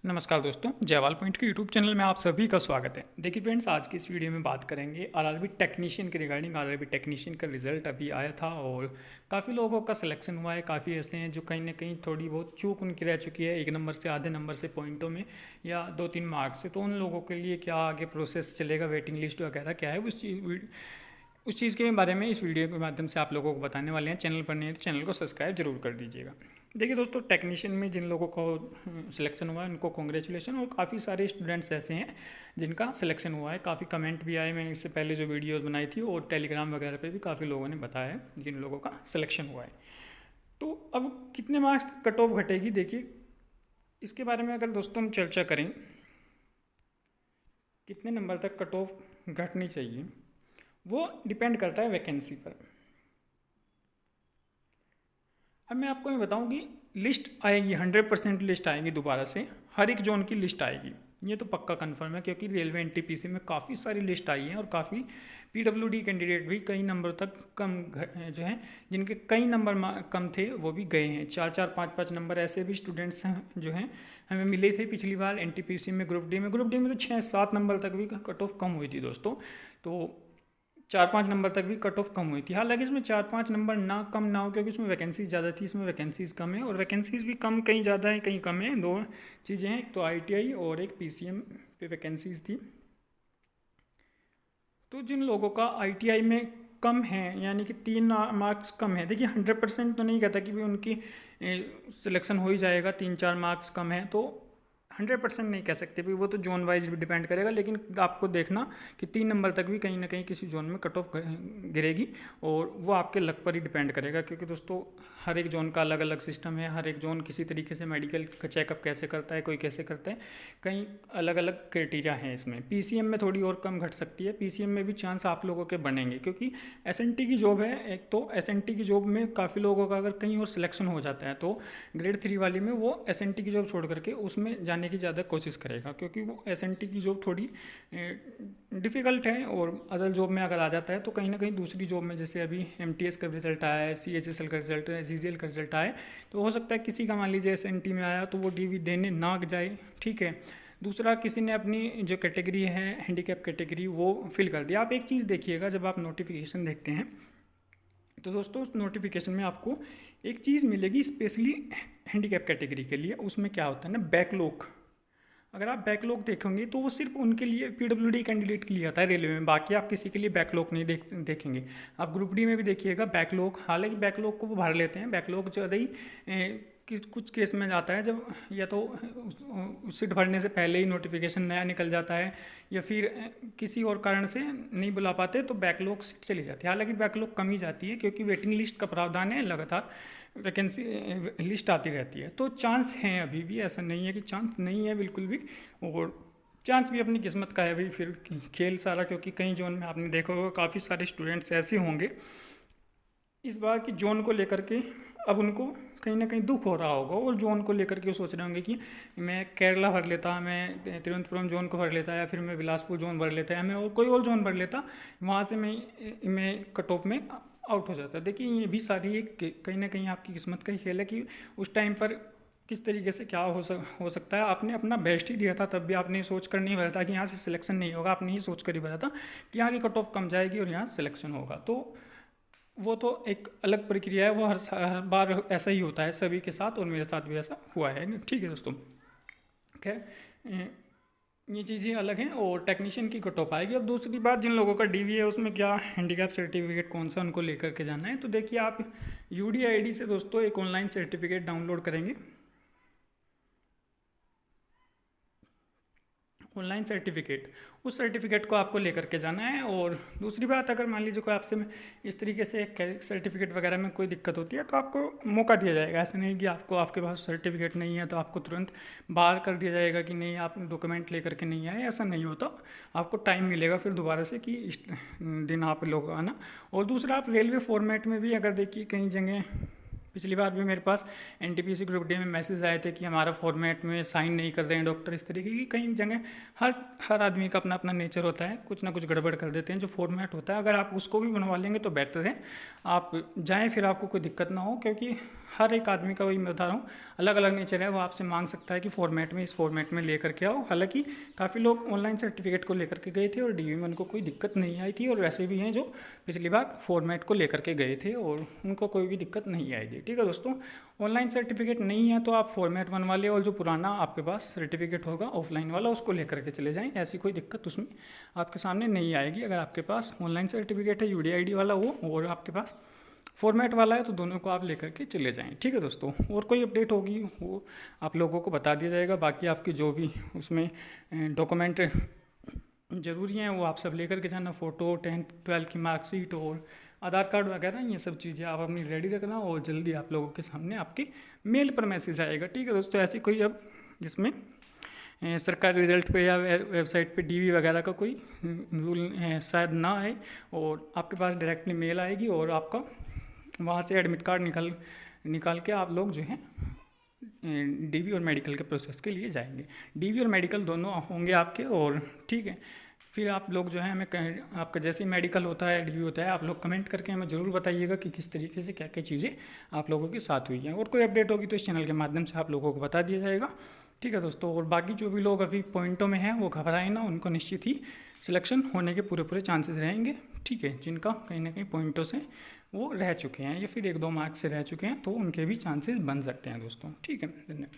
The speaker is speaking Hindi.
नमस्कार दोस्तों, जयवाल पॉइंट के यूट्यूब चैनल में आप सभी का स्वागत है। देखिए फ्रेंड्स, आज की इस वीडियो में बात करेंगे आरआरबी टेक्नीशियन के रिगार्डिंग। आरआरबी टेक्नीशियन का रिजल्ट अभी आया था और काफ़ी लोगों का सिलेक्शन हुआ है। काफ़ी ऐसे हैं जो कहीं ना कहीं थोड़ी बहुत चूक उनकी रह चुकी है, 1 नंबर से आधे नंबर से पॉइंटों में या 2-3 मार्क्स से। तो उन लोगों के लिए क्या आगे प्रोसेस चलेगा, वेटिंग लिस्ट वगैरह क्या है, उस चीज़ के बारे में इस वीडियो के माध्यम से आप लोगों को बताने वाले हैं। चैनल पर नहीं है तो चैनल को सब्सक्राइब जरूर कर दीजिएगा। देखिए दोस्तों, टेक्नीशियन में जिन लोगों को सिलेक्शन हुआ है उनको कॉन्ग्रेचुलेसन, और काफ़ी सारे स्टूडेंट्स ऐसे हैं जिनका सिलेक्शन हुआ है। काफ़ी कमेंट भी आए, मैंने इससे पहले जो वीडियोस बनाई थी, और टेलीग्राम वगैरह पे भी काफ़ी लोगों ने बताया है जिन लोगों का सिलेक्शन हुआ है। तो अब कितने मार्क्स कट ऑफ घटेगी, देखिए इसके बारे में अगर दोस्तों हम चर्चा करें, कितने नंबर तक कट ऑफ घटनी चाहिए, वो डिपेंड करता है वैकेंसी पर। अब मैं आपको ये बताऊं कि लिस्ट आएगी, 100% लिस्ट आएगी दोबारा से, हर एक जोन की लिस्ट आएगी, ये तो पक्का कंफर्म है। क्योंकि रेलवे एनटीपीसी में काफ़ी सारी लिस्ट आई है और काफ़ी पीडब्ल्यूडी कैंडिडेट भी कई नंबर तक कम जो हैं, जिनके कई नंबर कम थे वो भी गए हैं। 4-4, 5-5 नंबर ऐसे भी स्टूडेंट्स हैं जो हैं हमें मिले थे पिछली बार एनटीपीसी में। ग्रुप डी में तो 6-7 नंबर तक भी कट ऑफ कम हुई थी दोस्तों। तो 4-5 नंबर तक भी कट ऑफ कम हुई थी। हालांकि इसमें 4-5 नंबर ना कम ना हो, क्योंकि इसमें वैकेंसीज ज़्यादा थी, इसमें वैकेंसीज कम है। और वैकेंसीज भी कम, कहीं ज़्यादा है कहीं कम है। दो चीज़ें हैं, एक तो आईटीआई और एक पीसीएम पे वैकेंसीज थी। तो जिन लोगों का आईटीआई में कम है, यानी कि 3 मार्क्स कम है, देखिए 100% तो नहीं कहता कि भी उनकी सिलेक्शन हो ही जाएगा। 3-4 मार्क्स कम है तो 100% नहीं कह सकते भी, वो तो जोन वाइज भी डिपेंड करेगा। लेकिन आपको देखना कि 3 नंबर तक भी कहीं ना कहीं किसी जोन में कट ऑफ गिरेगी, और वो आपके लक पर ही डिपेंड करेगा। क्योंकि दोस्तों हर एक जोन का अलग अलग सिस्टम है, हर एक जोन किसी तरीके से मेडिकल का चेकअप कैसे करता है, कोई कैसे करता है, कहीं अलग अलग क्राइटेरिया हैं इसमें। पीसीएम में थोड़ी और कम घट सकती है, पीसीएम में भी चांस आप लोगों के बनेंगे। क्योंकि एसएनटी की जॉब है, एक तो एसएनटी की जॉब में काफ़ी लोगों का अगर कहीं और सिलेक्शन हो जाता है तो ग्रेड 3 वाली में वो एसएनटी की जॉब छोड़ करके उसमें जाने की ज़्यादा कोशिश करेगा। क्योंकि वो एसएनटी की जॉब थोड़ी डिफ़िकल्ट है, और अदर जॉब में अगर आ जाता है तो कहीं ना कहीं दूसरी जॉब में, जैसे अभी एमटीएस का रिजल्ट आया है, सीएचएसएल का रिजल्ट है, सीजीएल का रिजल्ट आया है, तो हो सकता है किसी का मान लीजिए एसएनटी में आया तो वो डीवी देने ना जाए, ठीक है। दूसरा, किसी ने अपनी जो कैटेगरी है हैंडीकैप कैटेगरी वो फिल कर दिया। आप एक चीज़ देखिएगा, जब आप नोटिफिकेशन देखते हैं तो दोस्तों उस नोटिफिकेशन में आपको एक चीज़ मिलेगी स्पेशली हैंडीकैप कैटेगरी के लिए। उसमें क्या होता है ना, बैकलॉग। अगर आप बैकलॉग देखेंगे तो वो सिर्फ उनके लिए, पीडब्ल्यूडी कैंडिडेट के लिए आता है रेलवे में। बाकी आप किसी के लिए बैकलॉग नहीं देखेंगे। आप ग्रुप डी में भी देखिएगा बैकलॉग, हालांकि बैकलॉग को वो भर लेते हैं। बैकलॉग ज़्यादा ही कुछ केस में जाता है जब या तो सीट भरने से पहले ही नोटिफिकेशन नया निकल जाता है, या फिर किसी और कारण से नहीं बुला पाते तो बैकलॉग सीट चली जाती है। हालांकि बैकलॉग कम ही जाती है, क्योंकि वेटिंग लिस्ट का प्रावधान है, लगातार वैकेंसी लिस्ट आती रहती है। तो चांस हैं अभी भी, ऐसा नहीं है कि चांस नहीं है बिल्कुल भी। और चांस भी अपनी किस्मत का है भाई, फिर खेल सारा। क्योंकि कई जोन में आपने देखा होगा काफ़ी सारे स्टूडेंट्स ऐसे होंगे इस बार की जोन को लेकर के, अब उनको कहीं ना कहीं दुख हो रहा होगा, और जोन को लेकर के सोच रहे होंगे कि मैं केरला भर लेता, मैं तिरुवनंतपुरम जोन को भर लेता, या फिर मैं बिलासपुर जोन भर लेता, या मैं और कोई और जोन भर लेता, वहाँ से मैं कट ऑफ में आउट हो जाता। देखिए ये भी सारी एक कहीं ना कहीं आपकी किस्मत का ही खेल है कि उस टाइम पर किस तरीके से क्या हो सकता है। आपने अपना बेस्ट ही दिया था, तब भी आपने सोच कर नहीं भरा था कि यहाँ से सिलेक्शन नहीं होगा। आपने ही सोच कर ही भरा था कि यहाँ की कट ऑफ कम जाएगी और यहाँ सिलेक्शन होगा। तो वो तो एक अलग प्रक्रिया है, वो हर बार ऐसा ही होता है सभी के साथ, और मेरे साथ भी ऐसा हुआ है, ठीक है दोस्तों। खैर ये चीज़ें अलग हैं, और टेक्नीशियन की कट ऑफ आएगी। अब दूसरी बात, जिन लोगों का डीवी है उसमें क्या हैंडीकैप सर्टिफिकेट कौन सा उनको लेकर के जाना है, तो देखिए आप यूडीआईडी से दोस्तों एक ऑनलाइन सर्टिफिकेट डाउनलोड करेंगे, ऑनलाइन सर्टिफिकेट, उस सर्टिफिकेट को आपको लेकर के जाना है। और दूसरी बात, अगर मान लीजिए कोई आपसे इस तरीके से सर्टिफिकेट वगैरह में कोई दिक्कत होती है तो आपको मौका दिया जाएगा। ऐसा नहीं कि आपके पास सर्टिफिकेट नहीं है तो आपको तुरंत बाहर कर दिया जाएगा कि नहीं आप डॉक्यूमेंट लेकर के नहीं आए, ऐसा नहीं होता। आपको टाइम मिलेगा फिर दोबारा से कि इस दिन आप लोग आना। और दूसरा, आप रेलवे फॉर्मेट में भी अगर देखिए, कई जगह पिछली बार भी मेरे पास एनटीपीसी ग्रुप डी में मैसेज आए थे कि हमारा फॉर्मेट में साइन नहीं कर रहे हैं डॉक्टर, इस तरीके की कई जगह। हर आदमी का अपना अपना नेचर होता है, कुछ ना कुछ गड़बड़ कर देते हैं। जो फॉर्मेट होता है अगर आप उसको भी बनवा लेंगे तो बेटर है, आप जाएं, फिर आपको कोई दिक्कत ना हो। क्योंकि हर एक आदमी का, वही मैं बता रहा हूँ, अलग अलग नेचर है। वो आपसे मांग सकता है कि फॉर्मेट में, इस फॉर्मेट में लेकर के आओ। हालांकि काफ़ी लोग ऑनलाइन सर्टिफिकेट को लेकर के गए थे और डीवी में उनको कोई दिक्कत नहीं आई थी, और वैसे भी हैं जो पिछली बार फॉर्मेट को लेकर के गए थे और उनको कोई भी दिक्कत नहीं आई थी। ठीक है दोस्तों, ऑनलाइन सर्टिफिकेट नहीं है तो आप फॉर्मेट बनवा लें, और जो पुराना आपके पास सर्टिफिकेट होगा ऑफलाइन वाला उसको लेकर के चले जाएँ। ऐसी कोई दिक्कत उसमें आपके सामने नहीं आएगी। अगर आपके पास ऑनलाइन सर्टिफिकेट है UDID वाला वो, और आपके पास फॉर्मेट वाला है, तो दोनों को आप लेकर के चले जाएं। ठीक है दोस्तों, और कोई अपडेट होगी वो आप लोगों को बता दिया जाएगा। बाकी आपकी जो भी उसमें डॉक्यूमेंट ज़रूरी हैं वो आप सब लेकर के जाना। फ़ोटो, 10th 12th की मार्कशीट और आधार कार्ड वगैरह, ये सब चीज़ें आप अपनी रेडी रखना, और जल्दी आप लोगों के सामने आपके मेल पर मैसेज आएगा। ठीक है दोस्तों, ऐसी कोई अब जिसमें सरकारी रिजल्ट पे या वेबसाइट पे DV वगैरह का कोई रूल शायद ना आए, और आपके पास डायरेक्टली मेल आएगी, और आपका वहाँ से एडमिट कार्ड निकाल के आप लोग जो हैं DV और मेडिकल के प्रोसेस के लिए जाएंगे। DV और मेडिकल दोनों होंगे आपके, और ठीक है, फिर आप लोग जो है हमें आपका जैसे ही मेडिकल होता है, DV होता है, आप लोग कमेंट करके हमें ज़रूर बताइएगा कि किस तरीके से क्या क्या चीज़ें आप लोगों के साथ हुई हैं। और कोई अपडेट होगी तो इस चैनल के माध्यम से आप लोगों को बता दिया जाएगा। ठीक है दोस्तों, और बाकी जो भी लोग अभी पॉइंटों में हैं वो घबराएं ना, उनको निश्चित ही सिलेक्शन होने के पूरे चांसेस रहेंगे। ठीक है, जिनका कहीं ना कहीं पॉइंटों से वो रह चुके हैं या फिर 1-2 मार्क्स से रह चुके हैं, तो उनके भी चांसेस बन सकते हैं दोस्तों। ठीक है, धन्यवाद।